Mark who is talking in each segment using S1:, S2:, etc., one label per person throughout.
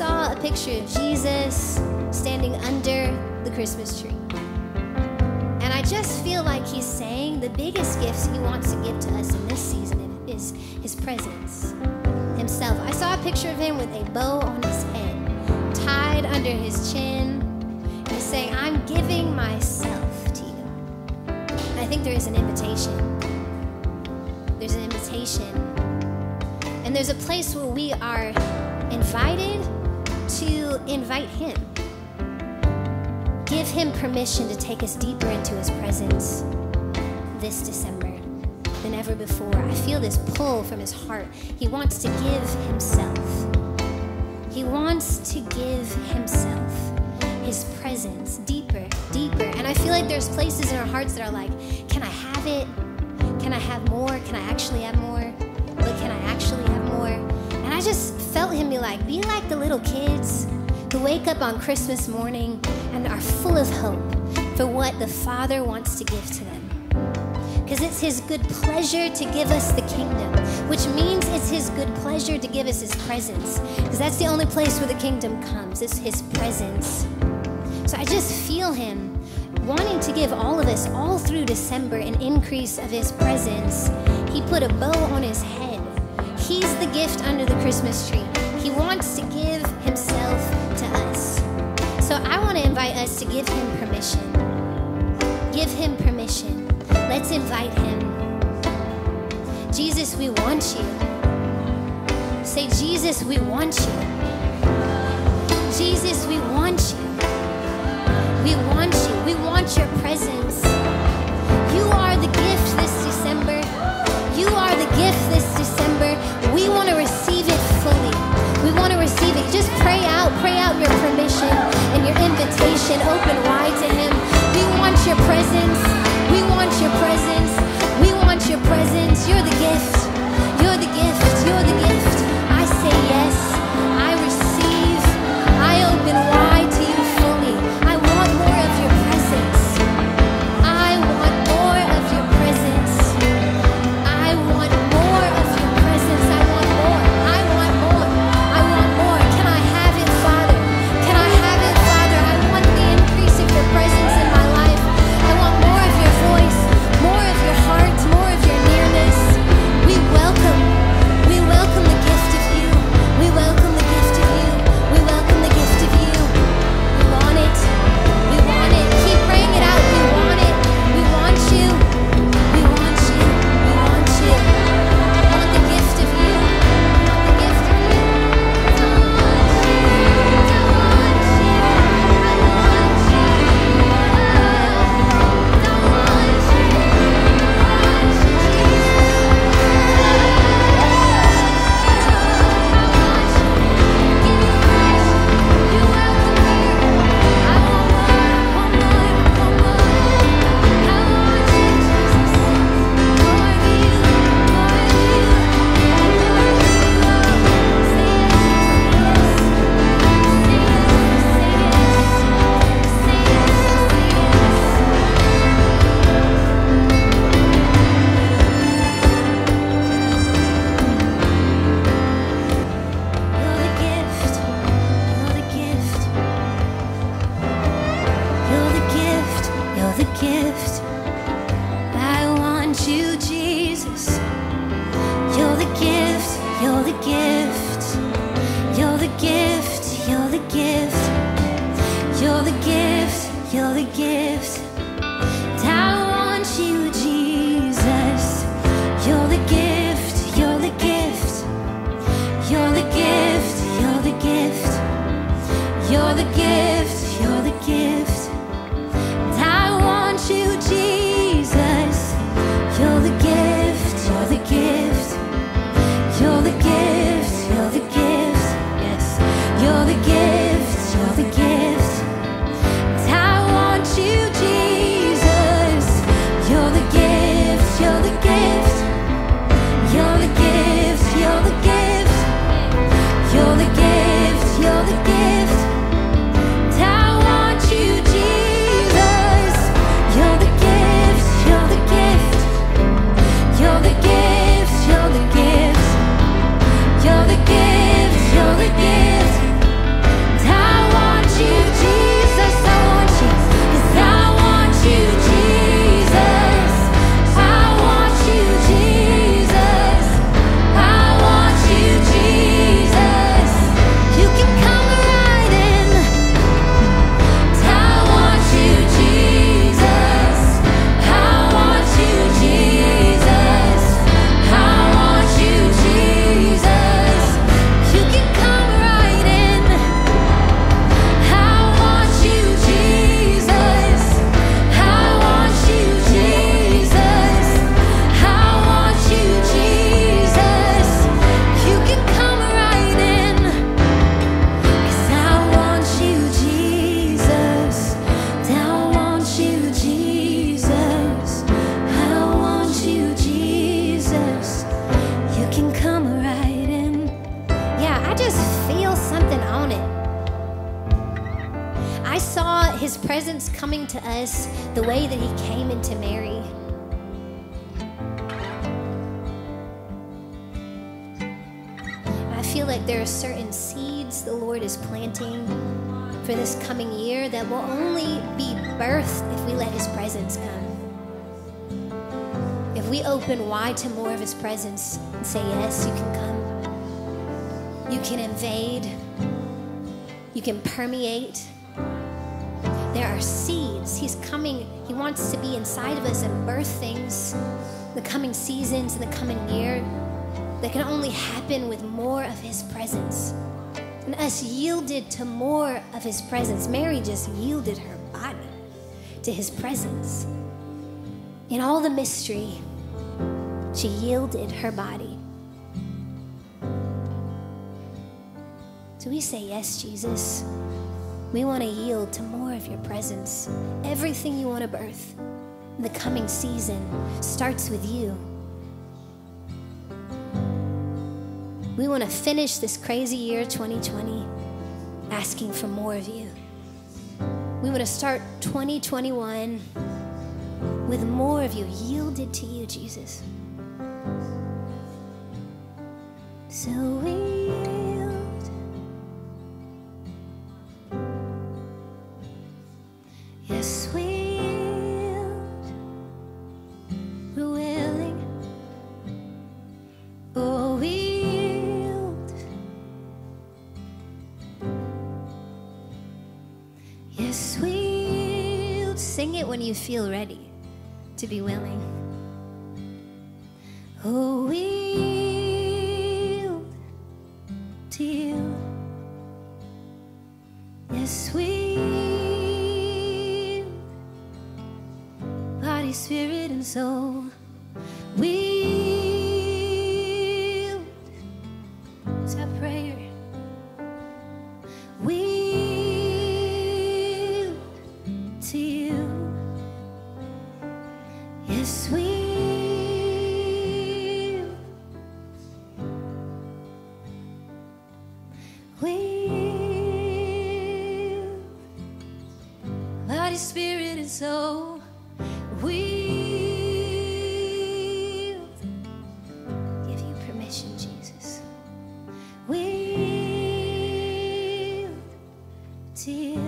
S1: saw a picture of Jesus standing under the Christmas tree. And I just feel like he's saying the biggest gifts he wants to give to us in this season is his presence, himself. I saw a picture of him with a bow on his head, tied under his chin, and he's saying, I'm giving myself to you. And I think there is an invitation. There's an invitation. And there's a place where we are invited to invite him. Give him permission to take us deeper into his presence this December than ever before. I feel this pull from his heart. He wants to give himself. He wants to give himself, his presence, deeper, deeper. And I feel like there's places in our hearts that are like, can I have it? Can I have more? Can I actually have more? But can I actually have more? And I just felt him be like the little kids who wake up on Christmas morning and are full of hope for what the Father wants to give to them. Because it's his good pleasure to give us the kingdom, which means it's his good pleasure to give us his presence. Because that's the only place where the kingdom comes, is his presence. So I just feel him wanting to give all of us, all through December, an increase of his presence. He put a bow on his head. He's the gift under the Christmas tree. He wants to give himself to us. So I want to invite us to give him permission. Give him permission. Let's invite him. Jesus, we want you. Say, Jesus, we want you. Jesus, we want you. We want you. We want your presence. You are the gift this December. You are the gift this December. We want to receive it fully. We want to receive it. Just pray out your permission and your invitation. Open wide to him. We want your presence. We want your presence. We want your presence. You're the gift. You're the gift. You're the gift. I say yes. I receive. I open wide to you fully. I want more of your presence. I want more of your presence. I want more of your presence. I want more. I want more. I want more. Can I have it, Father? Can I have it, Father? I want the increase of your presence in my life. I want more of your voice, more of your heart, more of your nearness. We welcome the gift of you. We welcome the gift of you. We welcome the gift of you. We want it. We want it. Keep praying it out. We want it. We want you. We want you. We want you. I want the gift of you. I want the gift of you. I want you. I want you. I want you. I want you. something on it. I saw his presence coming to us the way that he came into Mary. I feel like there are certain seeds the Lord is planting for this coming year that will only be birthed if we let his presence come. If we open wide to more of his presence and say, yes, you can come. You can invade. You can permeate. There are seeds. He's coming. He wants to be inside of us and birth things, the coming seasons and the coming year, that can only happen with more of his presence. And us yielded to more of his presence. Mary just yielded her body to his presence. In all the mystery, she yielded her body. So we say, yes, Jesus. We want to yield to more of your presence. Everything you want to birth in the coming season starts with you. We want to finish this crazy year 2020 asking for more of you. We want to start 2021 with more of you, yielded to you, Jesus. So we yield. Yes, we yield. We're willing. Oh, we yield. Yes, we yield. Sing it when you feel ready to be willing. Oh, we yield to you. Yes, we yield. Body, spirit, and soul. We yield. It's our prayer. We yield to you. Yes, we yield. We yield. Body, spirit, and soul. We yield. Give you permission, Jesus. We yield to you.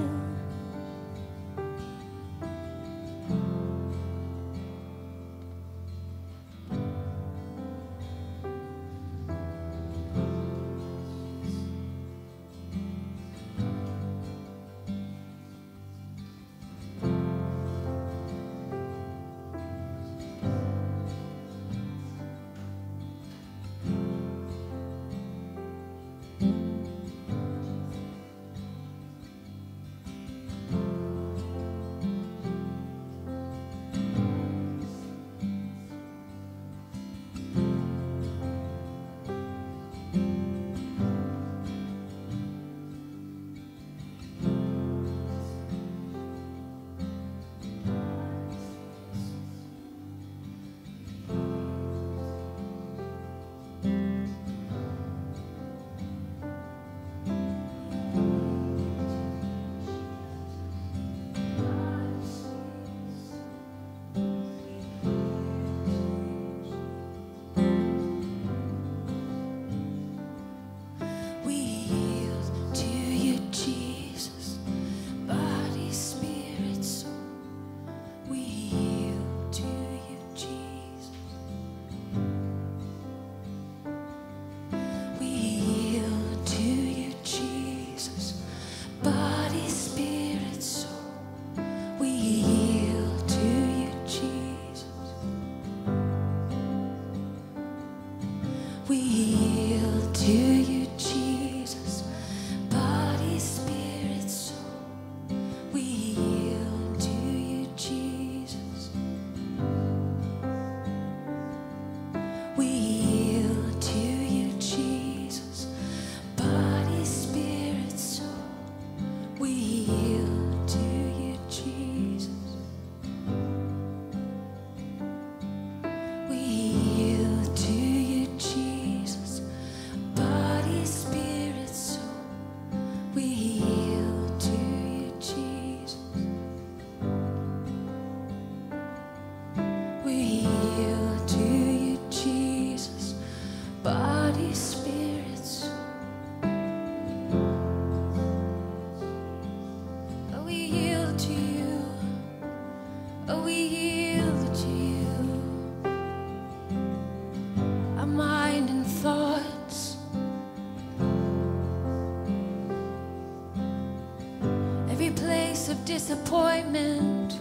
S2: place of disappointment.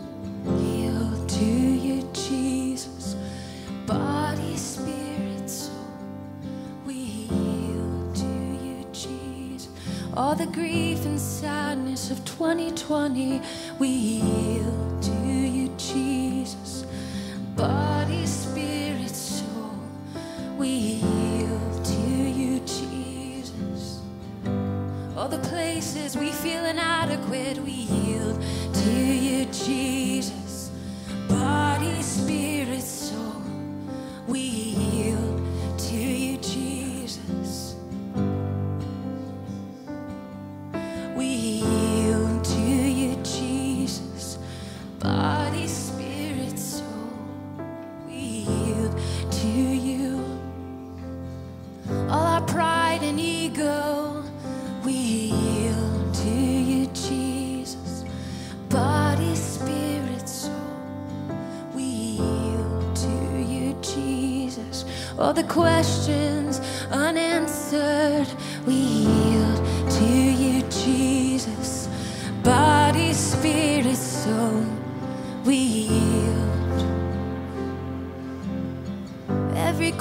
S2: Yield to you, Jesus. Body, spirit, soul. We yield to you, Jesus. All the grief and sadness of 2020, we yield to you, Jesus. Body, spirit, soul. We yield to you, Jesus. All the places we feel inadequate, we yield to you, Jesus. Body, spirit, soul, we yield to you, Jesus. We yield to you, Jesus. Body, spirit, soul, we yield to you. All our pride and ego, we yield to you, Jesus. Body, spirit, soul, we yield to you, Jesus. All the questions unanswered, we yield to you, Jesus. Body, spirit, soul, we yield. Every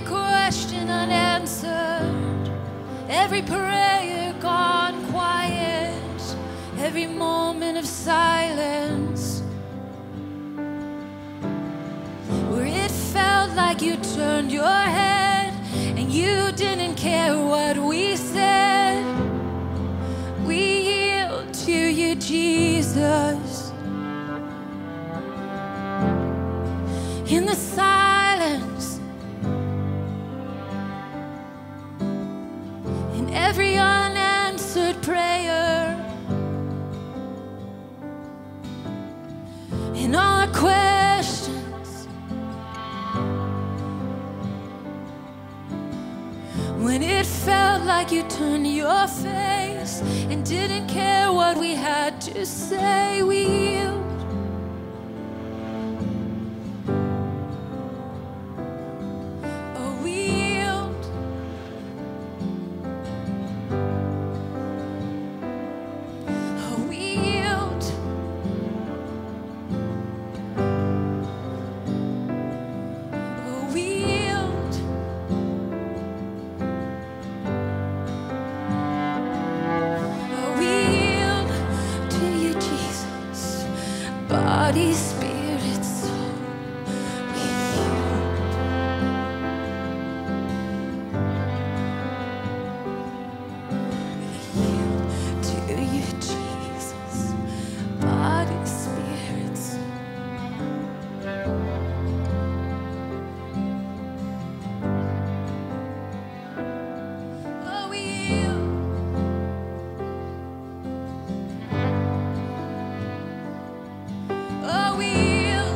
S2: question unanswered, every prayer gone quiet, every moment of silence where it felt like you turned your head and you didn't care what we said. We yield to you, Jesus. In the silence, in every unanswered prayer, in all our questions, when it felt like you turned your face and didn't care what we had to say, we yield. Body, spirit, soul, we yield. We yield to you, Jesus. Body, spirit, soul. Oh, we yield. Oh, we yield.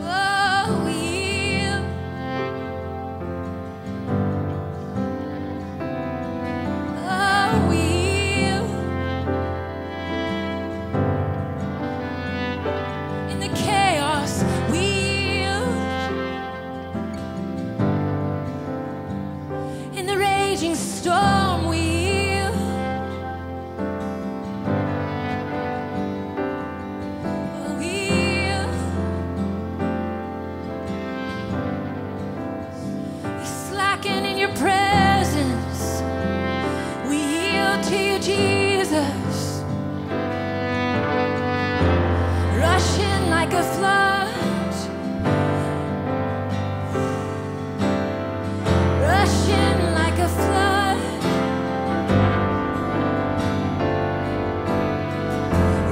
S2: Oh, we yield. Oh, we yield. In the chaos, we yield. In the raging storm, we yield. In your presence, we yield to you, Jesus. Rushing like a flood, rushing like a flood,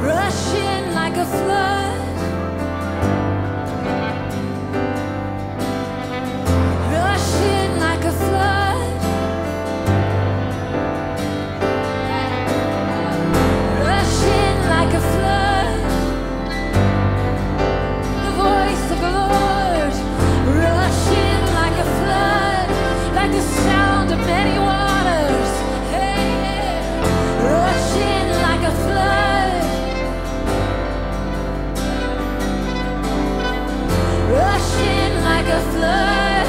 S2: rushing like a flood. Like a flood, rushing like a flood, the voice of the Lord, rushing like a flood, like the sound of many waters, hey, rushing like a flood, rushing like a flood.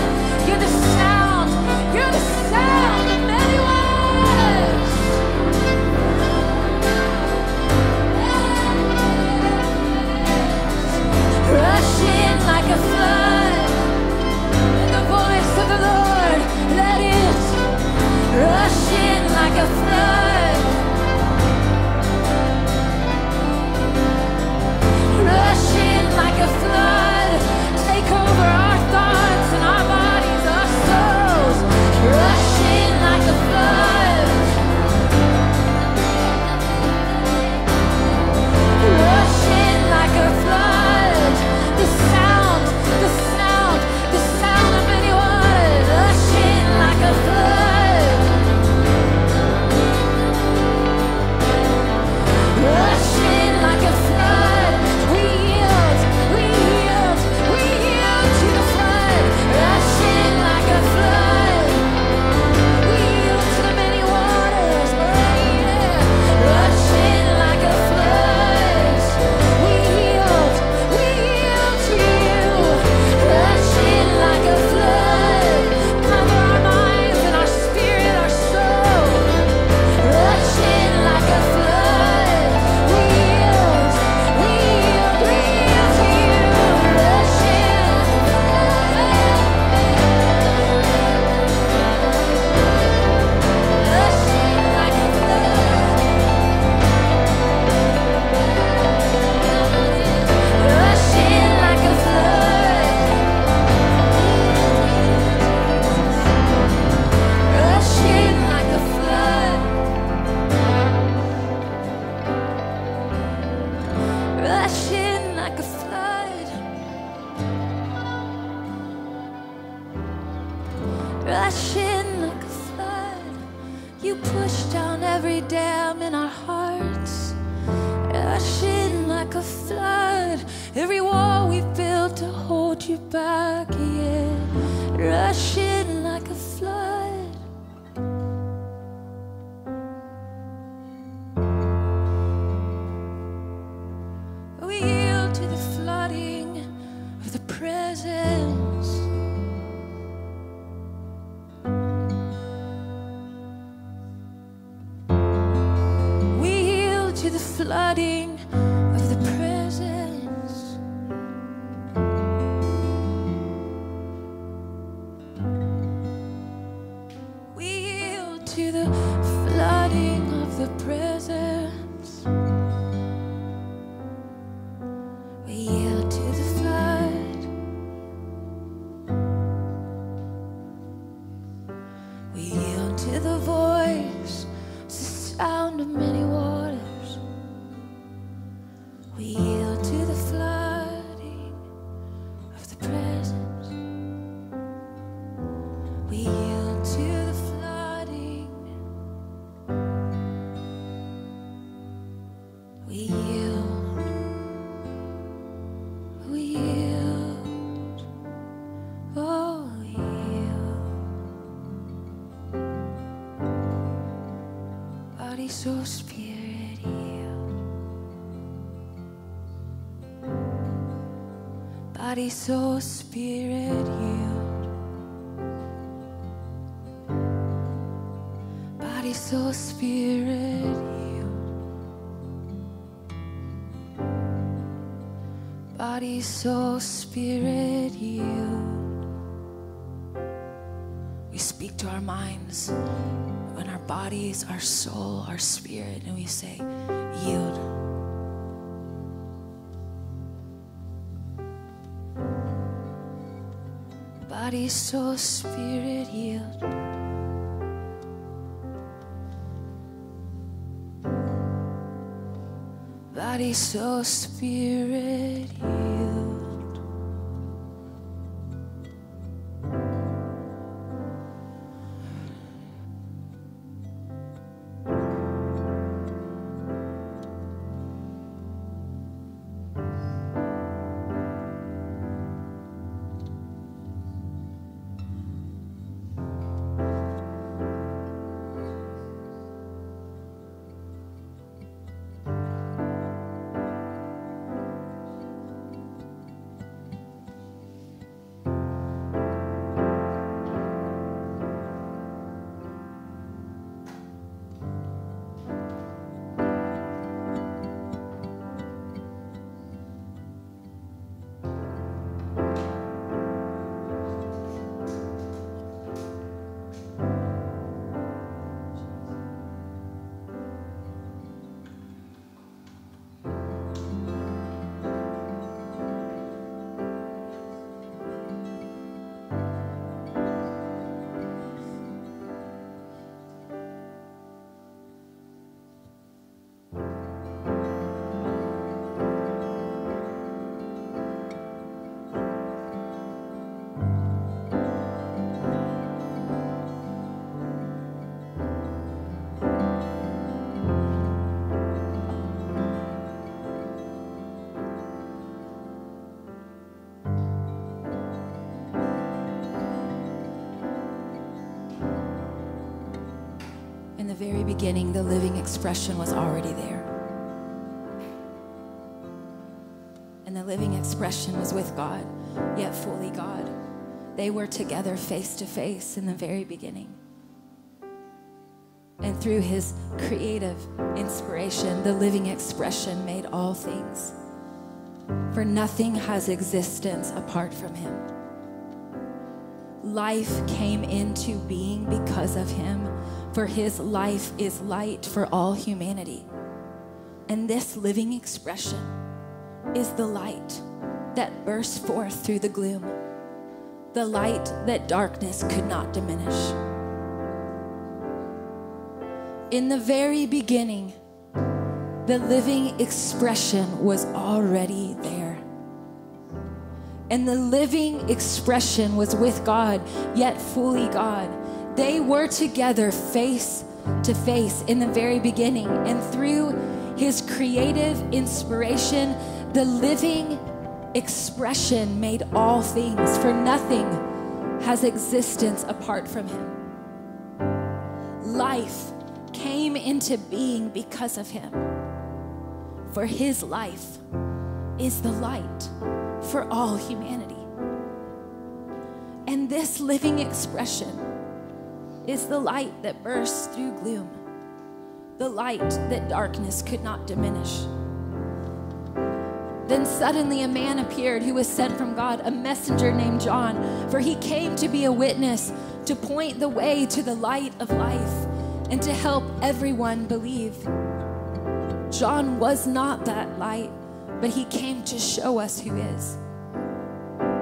S2: rushing like a flood. You push down every dam in our hearts, rushing like a flood. Every wall we built to hold you back, yeah, rushing like a flood. We yield to the flooding of the presence. We yield to the flooding of the presence. We yield to the flooding of the presence. We yield to the flood. We yield to the voice, the sound of many waters. We yield to the flooding of the presence. We yield to the flooding. We yield. We yield. Oh, we yield. Body, soul, spirit, yield. Body, soul, spirit, yield. Body, soul, spirit, yield. Body, soul, spirit, yield. We speak to our minds when our bodies, our soul, our spirit, and we say, yield. Body, soul, spirit, yield. Body, soul, spirit, yield. In the very beginning, the living expression was already there. And the living expression was with God, yet fully God. They were together face to face in the very beginning. And through his creative inspiration, the living expression made all things. For nothing has existence apart from him. Life came into being because of him, for his life is light for all humanity. And this living expression is the light that bursts forth through the gloom, the light that darkness could not diminish. In the very beginning, the living expression was already there. and the living expression was with God, yet fully God. They were together face to face in the very beginning, and through his creative inspiration, the living expression made all things, for nothing has existence apart from him. Life came into being because of him, for his life is the light for all humanity. And this living expression is the light that bursts through gloom, the light that darkness could not diminish. Then suddenly a man appeared who was sent from God, a messenger named John, for he came to be a witness, to point the way to the light of life, and to help everyone believe. John was not that light, but he came to show us who is.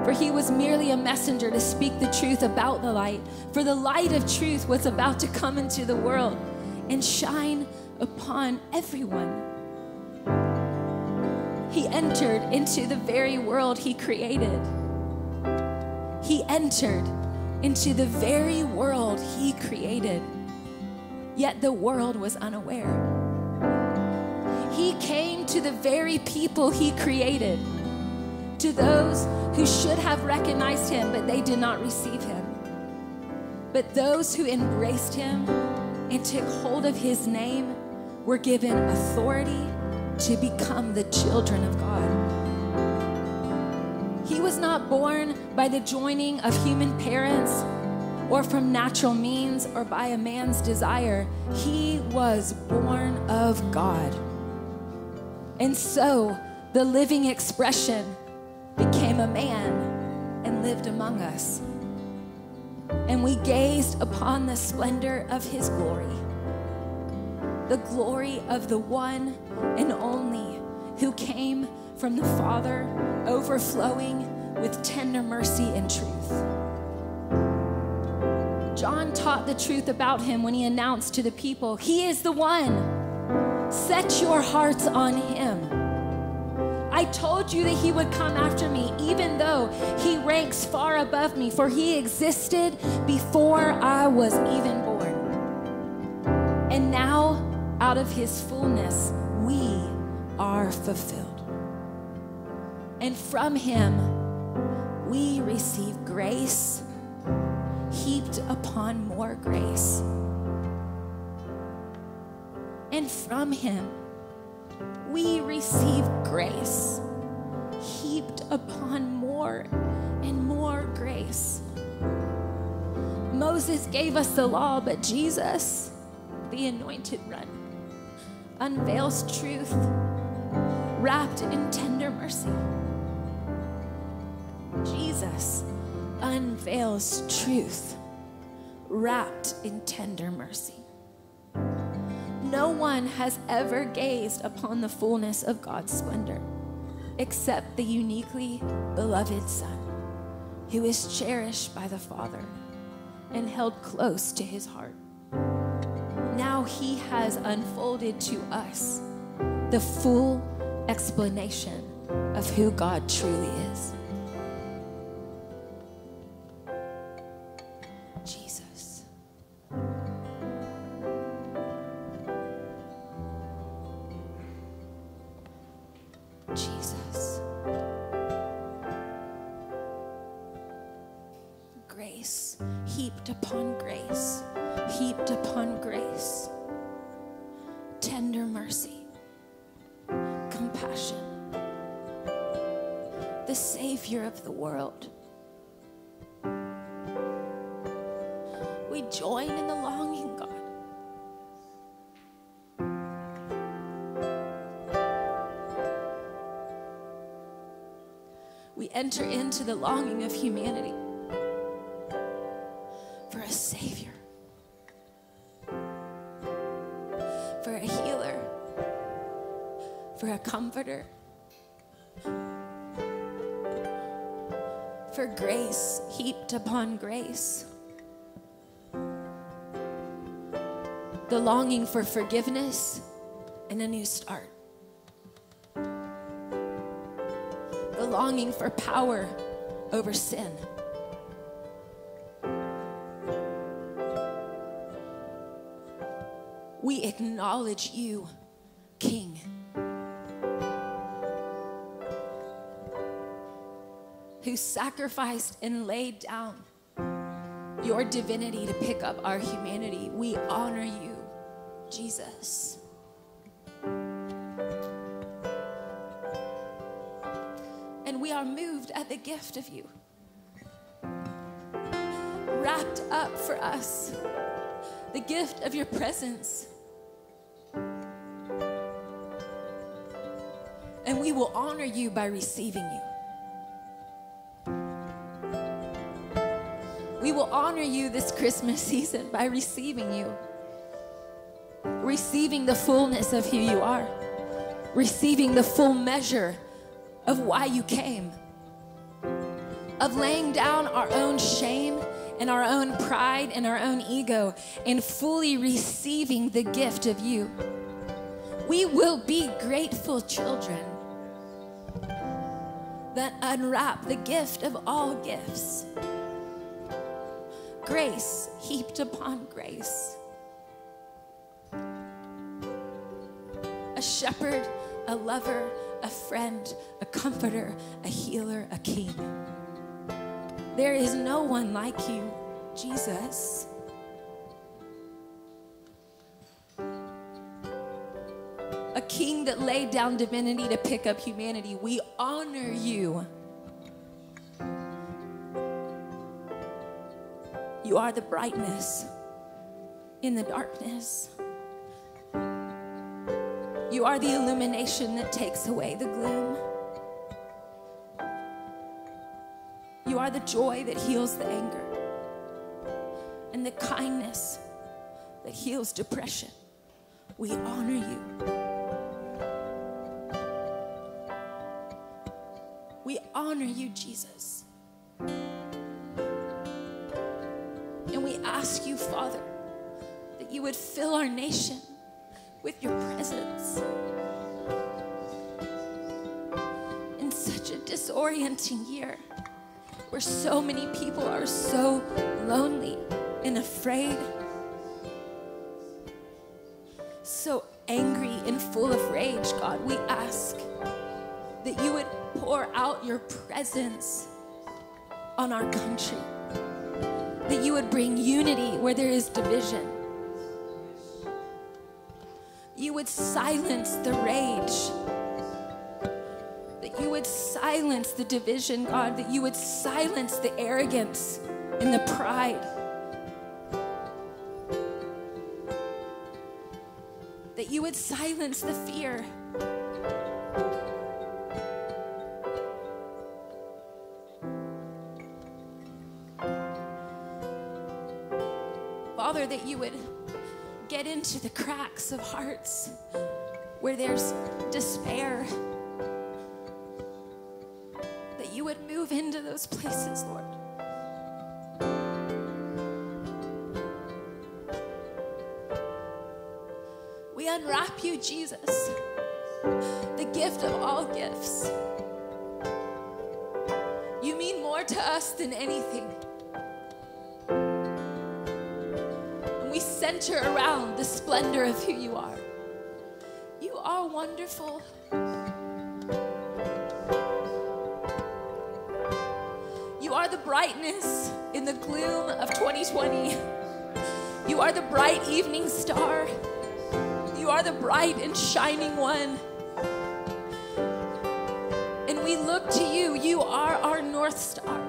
S2: For he was merely a messenger to speak the truth about the light, for the light of truth was about to come into the world and shine upon everyone. He entered into the very world he created. He entered into the very world he created, yet the world was unaware. He came to the very people he created, to those who should have recognized him, but they did not receive him. But those who embraced him and took hold of his name were given authority to become the children of God. He was not born by the joining of human parents or from natural means or by a man's desire. He was born of God. And so the living expression became a man and lived among us. And we gazed upon the splendor of his glory, the glory of the one and only who came from the Father, overflowing with tender mercy and truth. John taught the truth about him when he announced to the people, "He is the one. Set your hearts on him. I told you that he would come after me, even though he ranks far above me, for he existed before I was even born. And now, out of his fullness, we are fulfilled. And from him, we receive grace heaped upon more grace. And from him, we receive grace heaped upon more and more grace. Moses gave us the law, but Jesus, the anointed one, unveils truth wrapped in tender mercy. Jesus unveils truth wrapped in tender mercy. No one has ever gazed upon the fullness of God's splendor except the uniquely beloved Son, who is cherished by the Father and held close to his heart. Now he has unfolded to us the full explanation of who God truly is. Jesus. Jesus. Grace heaped upon grace, heaped upon grace. Tender mercy, compassion. The Savior of the world. We join in the longing, God. We enter into the longing of humanity for a Savior, for a healer, for a comforter, for grace heaped upon grace. The longing for forgiveness and a new start. The longing for power over sin. We acknowledge you, King. Who sacrificed and laid down your divinity to pick up our humanity. We honor you, Jesus. And we are moved at the gift of you, wrapped up for us, the gift of your presence. And we will honor you by receiving you. We will honor you this Christmas season by receiving you. Receiving the fullness of who you are. Receiving the full measure of why you came. Of laying down our own shame and our own pride and our own ego and fully receiving the gift of you. We will be grateful children that unwrap the gift of all gifts. Grace heaped upon grace. A shepherd, a lover, a friend, a comforter, a healer, a king. There is no one like you, Jesus. A king that laid down divinity to pick up humanity. We honor you. You are the brightness in the darkness. You are the illumination that takes away the gloom. You are the joy that heals the anger and the kindness that heals depression. We honor you. We honor you, Jesus. And we ask you, Father, that you would fill our nation with your presence. In such a disorienting year, where so many people are so lonely and afraid, so angry and full of rage, God, we ask that you would pour out your presence on our country. That you would bring unity where there is division. You would silence the rage. That you would silence the division, God. That you would silence the arrogance and the pride. That you would silence the fear. Father, that you would get into the cracks of hearts where there's despair. That you would move into those places, Lord. We unwrap you, Jesus, the gift of all gifts. You mean more to us than anything. We center around the splendor of who you are. You are wonderful. You are the brightness in the gloom of 2020. You are the bright evening star. You are the bright and shining one. And we look to you. You are our North Star.